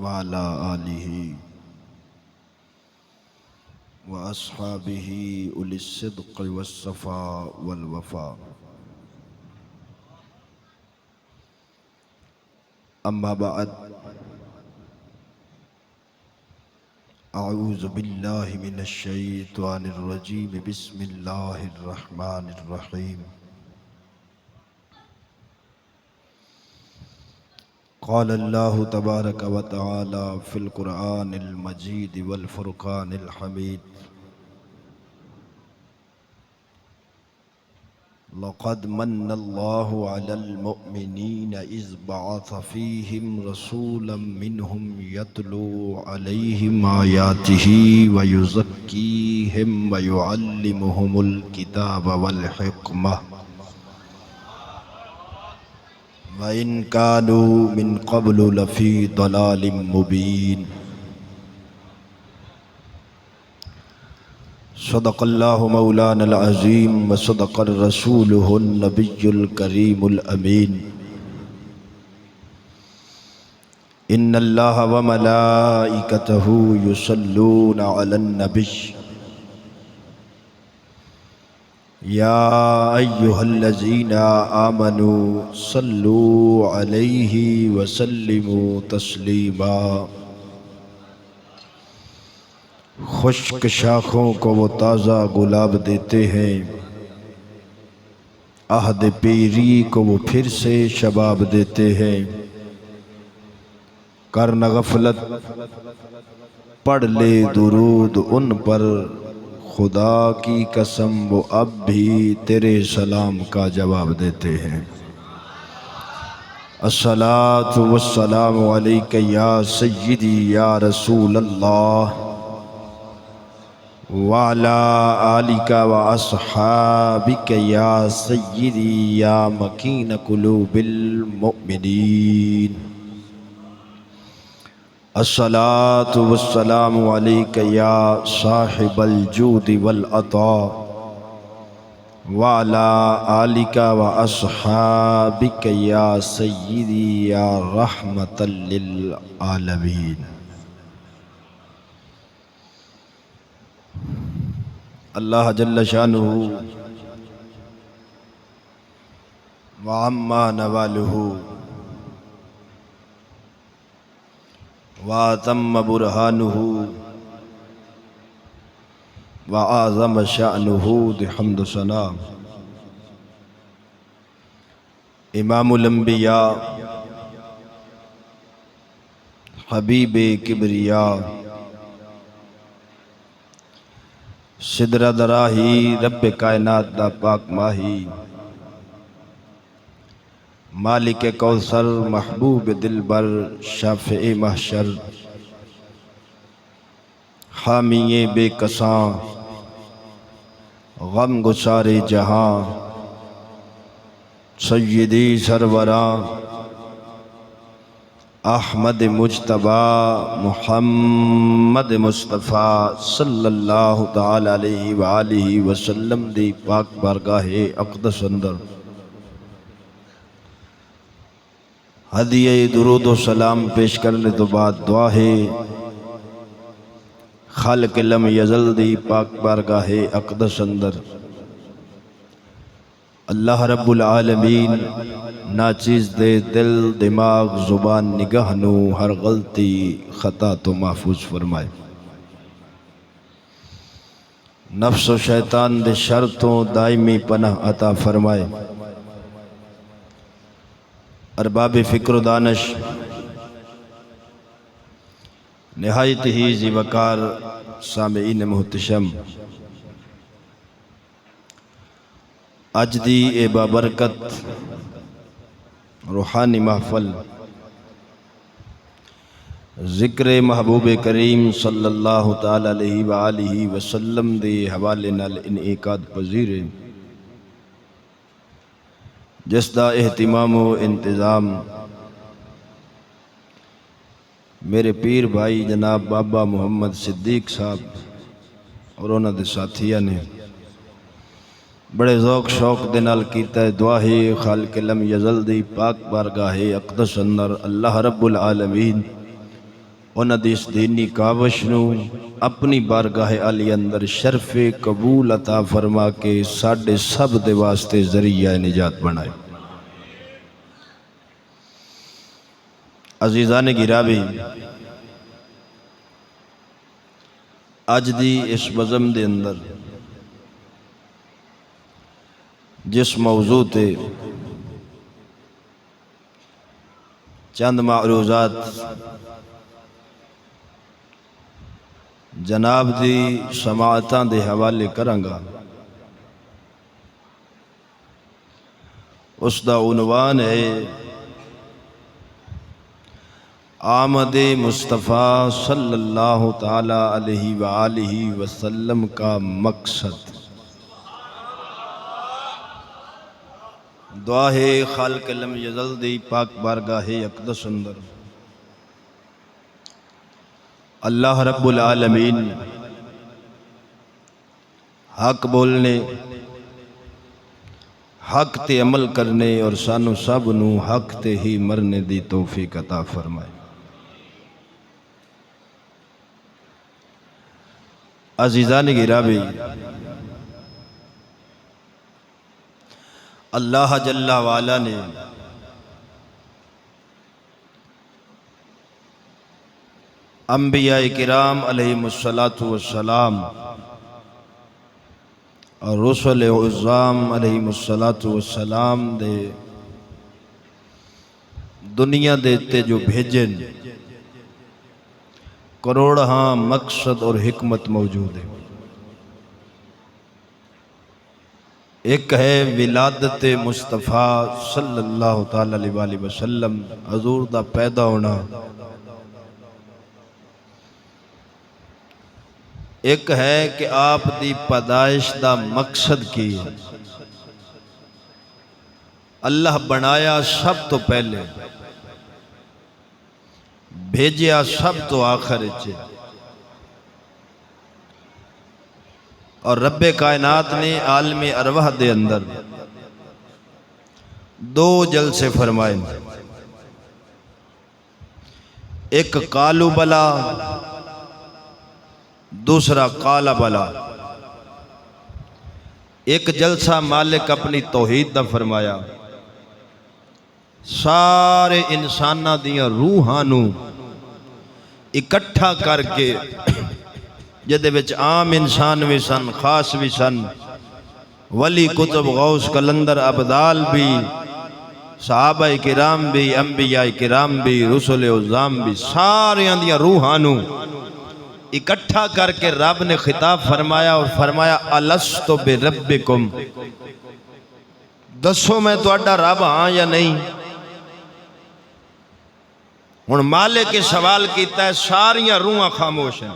وعلى آله وأصحابه أولي الصدق والصفاء والوفاء. أما بعد، أعوذ بالله من الشيطان الرجيم. بسم الله الرحمن الرحيم. قال الله تبارك وتعالى في القرآن المجيد والفرقان الحميد: لقد من الله على المؤمنين إذ بعث فيهم رسولا منهم يتلو عليهم آياته ويزكيهم ويعلمهم الكتاب والحكمة وإن كانوا من قبل لفي ضلال مبين. صدق الله مولانا العظيم وصدق رسوله النبي الكريم الأمين. إن الله وملائكته يصلون على النبي يا أيها الذين آمنوا صلوا عليه وسلموا تسلیما. خشک شاخوں کو وہ تازہ گلاب دیتے ہیں، عہد پیری کو وہ پھر سے شباب دیتے ہیں. کرنا غفلت پڑھ لے درود ان پر، خدا کی قسم وہ اب بھی تیرے سلام کا جواب دیتے ہیں. الصلاۃ والسلام علیک یا سیدی یا رسول اللہ وعلا آلک و اصحابک یا سیدی یا مکین قلوب المؤمنین. الصلاۃ والسلام علیک یا صاحب الجود والعطاء وعلا آلک و اصحابک یا سیدی یا رحمت للعالمین. اللہ جل شانہ وعما نوالہ وَأَتَمَّ بُرْهَانُهُ وَأَعْظَمَ شَأْنُهُ بحمد و ثنا. امام الانبیاء حبیب کبریا سدرہ دراہی رب کائنات دا پاک ماہی، مالک کوثر محبوب دلبر شافع محشر، حامی بے کساں غم گسار جہاں، سیدی سروراں احمد مجتبیٰ محمد مصطفیٰ صلی اللہ تعالی علیہ وآلہ وسلم دی پاک بارگاہ اقدس اندر ہدیہ درود و سلام پیش کرنے تو بعد دعا ہے خالق لم یزل دی پاک بارگاہ اقدس اندر اللہ رب العالمین ناچیز دے دل دماغ زبان نگاہ نو ہر غلطی خطا تو محفوظ فرمائے. نفس و شیطان دے شرطوں دائمی پناہ عطا فرمائے. ارباب فکر و دانش نہایت ہی ذی وقار سامعین محتشم، اج دی اے بابرکت روحانی محفل ذکر محبوب کریم صلی اللہ تعالی علیہ وآلہ وسلم دے حوالے نال انعقاد پذیر ہے، جس دا اہتمام و انتظام میرے پیر بھائی جناب بابا محمد صدیق صاحب اور انہاں دے ساتھیاں نے بڑے ذوق شوق دے نال کیتا ہے. دعا ہے خالق لم یزل دی پاک بارگاہ اقدس اندر اللہ رب العالمین انہاں دی اس دینی کاوش نو اپنی بارگاہ علی اندر شرف قبول عطا فرما کے ساڈے سب دے واسطے ذریعہ نجات بنائے۔ عزیزان گرامی، اج دی اس بزم دے اندر جس موضوع تے چند معروضات جناب دی سماعتاں دے حوالے کرانگا، اس دا عنوان ہے آمد مصطفیٰ صلی اللہ تعالی علیہ وآلہ وسلم کا مقصد۔ دعا ہے خالق لم یزل دی پاک بارگاہ اقدس اندر اللہ رب العالمین حق بولنے، حق تے عمل کرنے اور سانو سب نو حق تے ہی مرنے دی توفیق عطا فرمائے۔ عزیزان گرامی، اللہ جل وعلا نے انبیاء کرام علیہم السلام اور رسول عظام علیہم السلام دے دنیا دیتے جو بھیجن کروڑہاں مقصد اور حکمت موجود ہے۔ ایک ہے ولادت مصطفیٰ صلی اللہ تعالی علیہ وآلہ وسلم، حضور دا پیدا ہونا۔ ایک ہے کہ آپ دی پیدائش دا مقصد کی اللہ بنایا سب تو پہلے، بھیجیا سب تو آخر چ، اور رب کائنات نے عالم ارواح دے اندر دو جلسے فرمائے، ایک قالوا بلا، دوسرا قال بلا۔ ایک جلسہ مالک اپنی توحید دا فرمایا، سارے انساناں دیاں روحاں نو اکٹھا کر کے جدے وچ عام انسان بھی سن، خاص بھی سن، ولی کتب غوث کلندر ابدال بھی، صحابہ کرام بھی، انبیاء کرام بھی، رسول عظام بھی، سارے اندیاں روحانو اکٹھا کر کے رب نے خطاب فرمایا اور فرمایا الست بربکم، دسو میں تہاڈا رب ہاں یا نہیں؟ ہن مالک کے سوال کیتا ہے، ساریاں روحاں خاموش ہیں،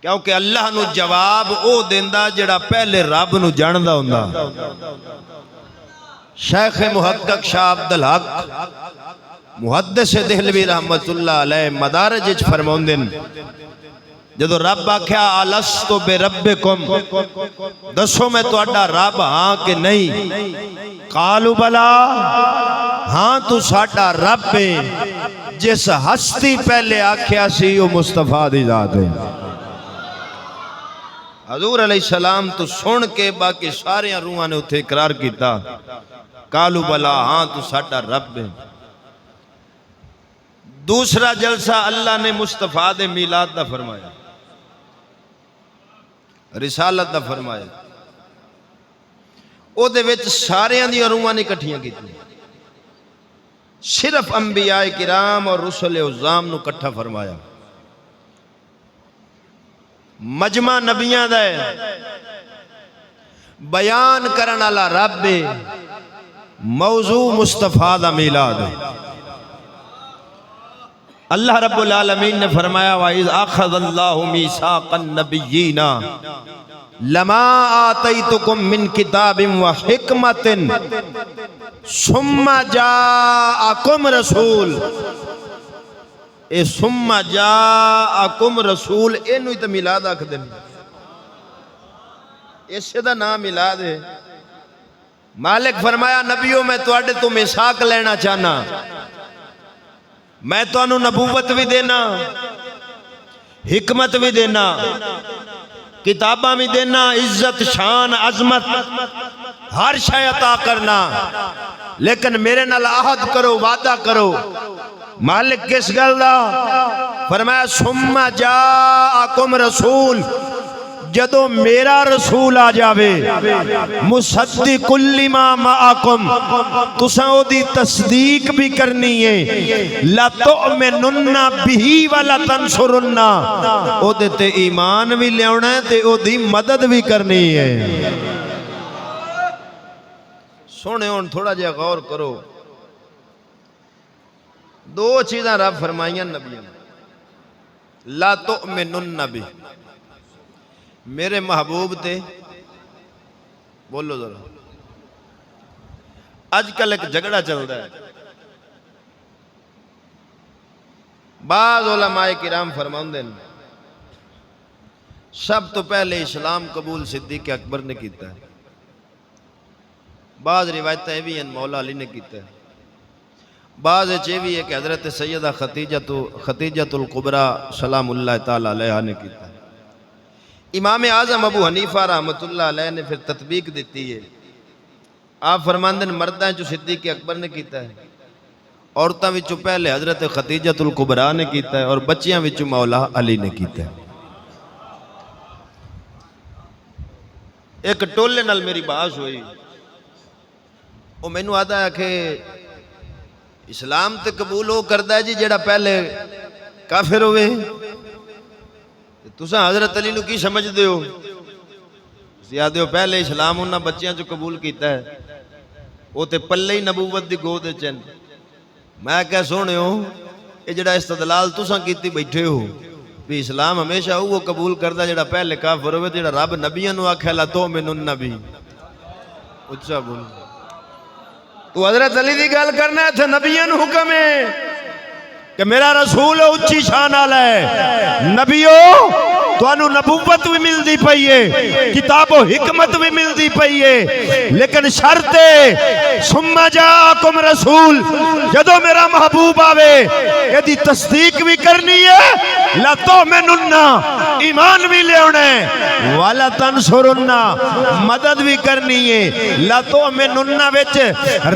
کیونکہ اللہ نو جواب او دیندا جڑا پہلے رب نو جاندا ہوندا۔ شیخ محقق شاہ عبدالحق محدث دہلوی رحمت اللہ علیہ مدارج وچ فرماوندن، جدو رب آکھیا الست بربکم، دسو میں تہاڈا رب ہاں کہ نہیں؟ قالوا بلا، ہاں تو ساڈا رب ہے۔ جس ہستی پہلے آکھیا سی وہ مصطفیٰ دی ذات ہے۔ حضور علیہ السلام تو سن کے باقی سارے روحاں نے اتھے اقرار کیتا، قالوا بلا، ہاں تو ساڈا رب ہے۔ دوسرا جلسہ اللہ نے مصطفیٰ دے میلاد دا فرمایا، رسالت دا فرمایا، او دے وچ سارے دی روحاں نے اکٹھیاں کیتیاں، صرف انبیاء کرام اور رسول عظام نو اکٹھا فرمایا۔ مجمع نبیاں دا ہے، بیان کرن والا رب ہے، موضوع مصطفیٰ دا میلاد ہے۔ اللہ رب العالمین نے فرمایا وَإِذْ أَخَذَ اللَّهُ مِيثَاقَ النَّبِيِّينَ لَمَا آتَيْتُكُم مِّن كِتَابٍ وَحِكْمَةٍ ثُمَّ جَاءَكُمْ رَسُولٌ، اے ثُمَّ جَاءَكُمْ رَسُولٌ، اینو ہی تو میلاد آکھ دیں، اس سے دا نام میلاد ہے۔ مالک فرمایا نبیوں میں تواڈے تو میثاق لینا چاہنا، میں تانوں نبوت بھی دینا، حکمت بھی دینا، کتاباں بھی دینا، عزت شان عظمت ہر شے عطا کرنا، لیکن میرے نال عہد کرو، وعدہ کرو۔ مالک کس گل دا؟ فرمایا ثم جاءکم رسول، جدو میرا رسول آ جاوے، مصدق لما معکم، تساں او دی تصدیق بھی کرنی ہے، لَتُؤْمِنُنَّ بِهِ وَلَتَنْصُرُنَّ، او دے تے ایمان بھی لیونا ہے تے او دی مدد بھی کرنی ہے۔ سونے ہون تھوڑا جہا غور کرو، دو چیزاں رب فرمائیاں نبیوں، لا تؤمنن بی، میرے محبوب تے بولو ذرا۔ آج کل ایک جھگڑا چل رہا ہے، بعض علماء کرام فرماندے ہیں سب تو پہلے اسلام قبول صدیق اکبر نے کیتا ہے، بعض روایتیں بھی ہیں مولا علی نے کیتا ہے، بعض یہ بھی ہے کہ حضرت سیدہ خدیجہ الکبریٰ سلام اللہ تعالی علیہ نے کیتا ہے۔ امام اعظم ابو حنیفہ رحمت اللہ علیہ نے پھر تطبیق دیتی ہے، آپ فرماندے ہیں مرداں چو صدیق اکبر نے کیتا ہے، عورتاں وچوں پہلے حضرت خدیجہ الکبریٰ نے کیتا ہے، اور بچیاں وچوں مولا علی نے کیتا ہے۔ ایک ٹولے نال میری بحث ہوئی، وہ مینوں آدا ہے کہ اسلام تے قبول ہو کردا ہے جی جڑا پہلے کافر ہوئے، تساں حضرت علی نو کی سمجھ دیو؟ زیادہ پہلے اسلام انہاں بچیاں چو قبول کیتا ہے، وہ تے پلے ہی نبوت دی گود چن۔ میں کہہ سونے ہو یہ جڑا استدلال تساں کیتی بیٹھے ہو بھی اسلام ہمیشہ وہ قبول کردا جڑا پہلے کافر ہوئے، جڑا رب نبیوں نو آکھے لا تؤمنن بی، اچھا بول تو حضرت علی دی گل کرنا ہے تھے نبیوں نو حکم ہے کہ میرا رسول اچھی شان والا ہے، نبیوں تانوں نبوت بھی ملدی پئی ہے، کتاب و حکمت بھی ملدی پئی ہے، لیکن شرط ہے ثم جاءکم رسول، جدو میرا محبوب آوے یہ دی تصدیق بھی کرنی ہے، لا تؤمنن ایمان بھی لے ہونے، والا تنصرن مدد بھی کرنی ہے۔ لا تؤمنن وچ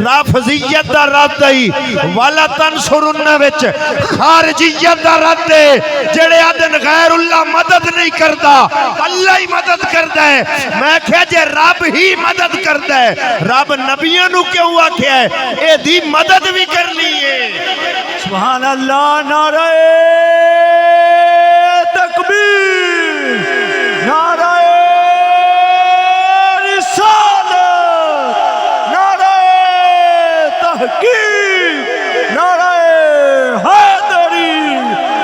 رافضیت دا رد ہے، والا تنصرن وچ خارجیت دا رد ہے، جڑے آدن غیر اللہ مدد نہیں کردا، اللہ ہی مدد کردا ہے۔ میں کہا جے رب ہی مدد کردا ہے، رب نبیوں نو کیوں آکھیا ہے اے دی مدد بھی کرنی ہے۔ سبحان اللہ، نعرہ تکبیر، نعرہ رسالت، نعرہ تحقیق، نعرہ حیدری،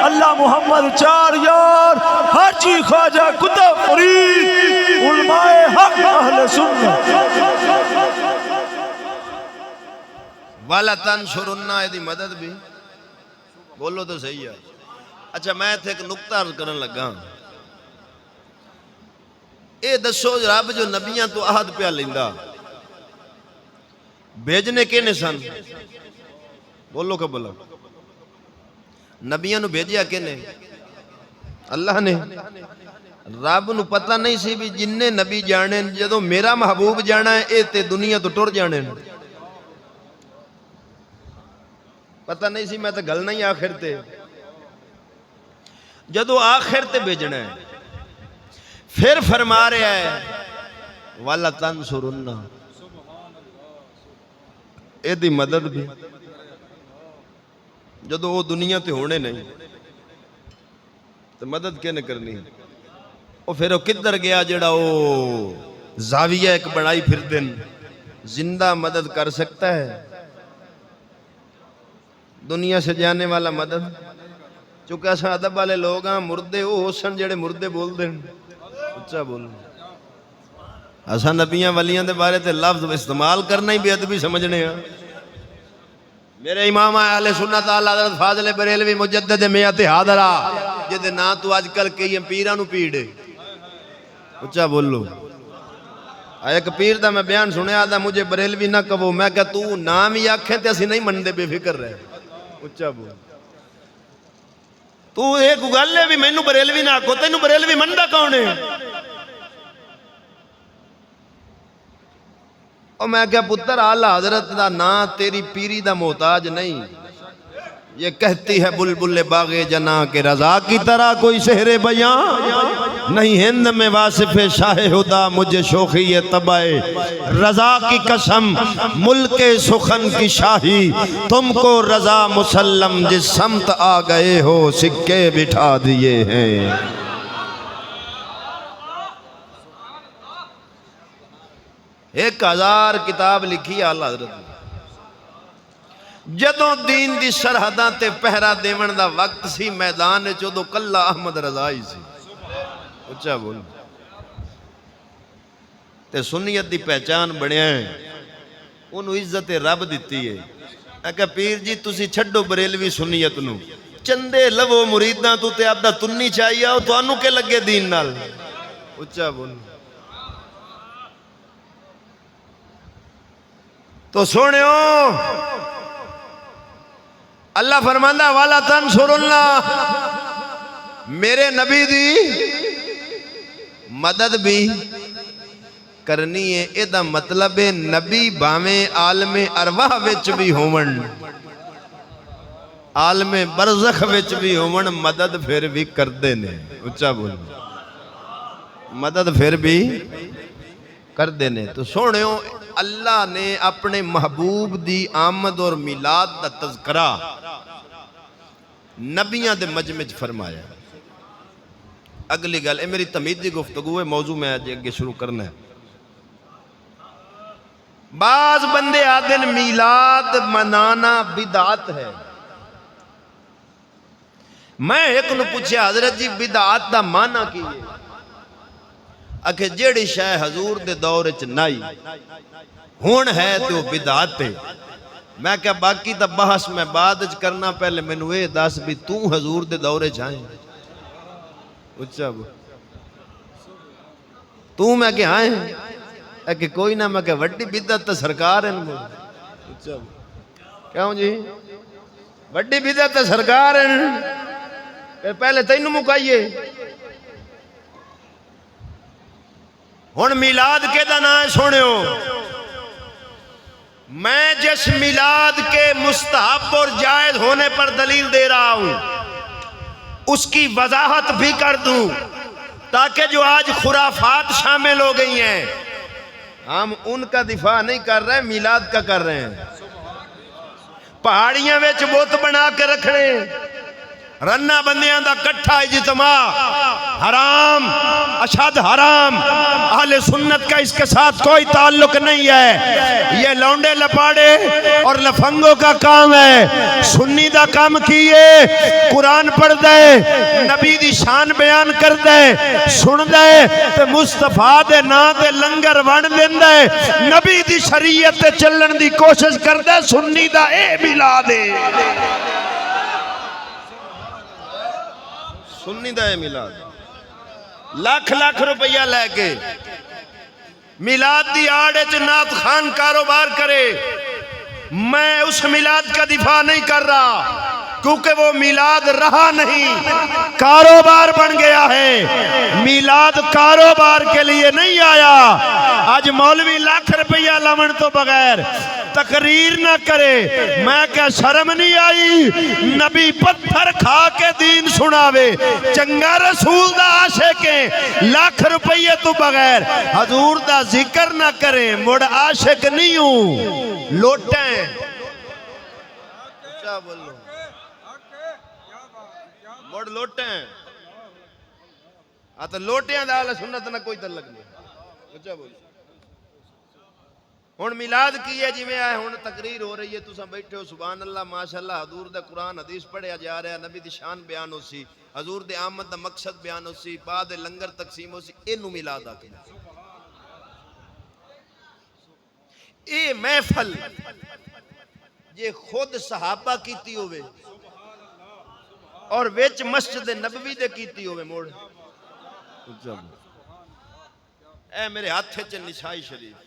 اللہ محمد چار یار، حاجی خواجہ کتب فرید، علماء حق اہل سنت۔ والا تنصرن دی مدد بھی بولو تو صحیح ہے۔ اچھا میں تھے ایک نقطہ عرض کرن لگا، اے دسو رب جو نبیاں تو عہد پہ لیندا بھیجنے کینے سن؟ بولو کہ بولو، نبیاں نو بھیجیا کینے؟ اللہ نے۔ رب نو پتہ نہیں سی بھی جننے نبی جانے جدو میرا محبوب جانا ہے اے تے دنیا تو ٹر جانے، پتہ نہیں سی، میں تے گل نہیں آخر تے جدو آخر تے بھیجنا ہے، پھر فرما رہا ہے والا تنصرن، اے دی مدد بھی جدو وہ دنیا تے ہونے نہیں تو مدد کینے کرنی ہے؟ اور پھر وہ کدھر گیا جڑا وہ زاویہ ایک بڑائی پھر دن زندہ مدد کر سکتا ہے؟ دنیا سے جانے والا مدد، چونکہ ایسا ادب والے لوگ ہیں، مردے وہ حسن جڑے مردے بول دیں، اچھا بول ایسا نبیاں ولیاں دے بارے تے لفظ استعمال کرنا ہی بے ادبی سمجھنے ہیں۔ میرے امام اہل سنت حضرت فاضل بریلوی مجدد میت حاضرہ جدے نا تو آج کل کئی پیرانو پیڑے، اچھا بولو ایک پیر دا میں بیان سنے آدھا مجھے بریلوی نہ کہو، میں کہا تو نام ہی آکھیں تے اسی نہیں مندے بے فکر رہے، اچھا بول تو ایک گل ہے بھی مینوں بریلوی نہ آکھو، تینوں بریلوی مندا کون ہے؟ اور میں کہا پتر اعلی حضرت دا نا تیری پیری دا محتاج نہیں، یہ کہتی ہے بلبل باغ جناں کے رضا کی طرح کوئی سحر بیاں نہیں، ہند میں واصف شاہ ہدا مجھے شوخی طبع رضا کی قسم، ملک سخن کی شاہی تم کو رضا مسلم، جس سمت آ گئے ہو سکے بٹھا دیے ہیں۔ ایک 1000 کتاب لکھی اعلی حضرت نے، جدوں دین دی سرحداں تے پہرا دیون دا وقت سی میدان وچ، ادوں کلا احمد رضا ہی سی۔ اچھا بول تے سنیت دی پہچان بنیا ہے، انہوں عزت رب دیتی ہے۔ میں کہا پیر جی تسی چھڈو بریلوی سنیت نو، چندے لو مریداں تو تے آدھا تنی چاہیے ہو، تو انو کے لگے دین نال۔ اچھا بول تو سنیو، اللہ فرماندہ والا تنصر اللہ، میرے نبی دی مدد بھی کرنی ہے۔ ایدہ مطلب ہے نبی باویں عالم ارواح وچ بھی ہومن، عالم برزخ وچ بھی ہومن، مدد پھر بھی کر دینے۔ اچھا بول مدد پھر بھی کر دینے۔ تو سنیو، اللہ نے اپنے محبوب دی آمد اور میلاد دا تذکرہ نبیاں دے مجمع فرمایا۔ اگلی گل، اے میری تمہید دی گفتگو ہے، موضوع میں آج آگے شروع کرنا ہے۔ بعض بندے آدن میلاد منانا بدعت ہے۔ میں ایک نو پوچھے حضرت جی بدعت دا معنی کی ہے؟ اکھے جیڑی شاہ حضور دے دور وچ نائی ہون ہے تو بدعت ہے۔ میں کہا باقی تا بحث میں بعد وچ کرنا، پہلے میں نوے دس بھی تو حضور دے دور وچ آئیں۔ اچھا تو میں کہ آئیں کہ کوئی نہ، میں کہ وڈی بدعت تا سرکار ہیں۔ اچھا کیوں جی وڈی بدعت تا سرکار ہیں، پہلے تینوں مکائیے۔ ہن میلاد کے دا نام سنیو، میں جس میلاد کے مستحب اور جائز ہونے پر دلیل دے رہا ہوں اس کی وضاحت بھی کر دوں، تاکہ جو آج خرافات شامل ہو گئی ہیں، ہم ان کا دفاع نہیں کر رہے، میلاد کا کر رہے ہیں۔ پہاڑیاں وچ بت بنا کے رکھنے، رنہ بندیاں دا کٹھا اجتماع حرام، اشد حرام۔ اہل سنت کا اس کے ساتھ کوئی تعلق نہیں ہے، یہ لونڈے لپاڑے اور لفنگوں کا کام ہے۔ سنی دا کام کیے، قرآن پڑھ دے، نبی دی شان بیان کر دے، سن دے تے مصطفیٰ دے نا دے لنگر ون دین دے، نبی دی شریعت تے چلن دی کوشش کر دے۔ سنی دا اے میلاد ہے، سنی دا اے میلاد۔ لاکھ لاکھ روپیہ لے کے میلاد دی آڑے چ نعت خان کاروبار کرے، میں اس میلاد کا دفاع نہیں کر رہا، کیونکہ وہ میلاد رہا نہیں، کاروبار بن گیا ہے۔ میلاد کاروبار کے لیے نہیں آیا۔ آج مولوی لاکھ روپیہ لمن تو بغیر تقریر نہ کرے، میں کیا شرم نہیں آئی؟ نبی پتھر کھا کے دین سناوے، چنگا رسول دا عاشق ہے، لاکھ روپیہ تو بغیر حضور دا ذکر نہ کریں، مڑ عاشق نہیں ہوں، لوٹیں۔ اچھا بولو، مڑ لوٹیں۔ آتا لوٹیاں دا اہل سنت نہ کوئی تعلق نہیں۔ اچھا بولو، ہن میلاد کی ہے جی میں آئے، ہن تقریر ہو رہی ہے، تساں بیٹھے ہو، سبحان اللہ ماشاءاللہ، حضور دے قرآن حدیث پڑھیا جا رہا ہے، نبی دی شان بیان ہو سی، حضور دے آمد دا مقصد بیان ہو سی، بعد لنگر تقسیم ہو سی، اینو میلاد آکے اے محفل یہ خود صحابہ کیتی ہوئے اور ویچ مسجد نبوی دے کیتی ہوئے موڑ۔ اے میرے ہاتھے چ نسائی شریف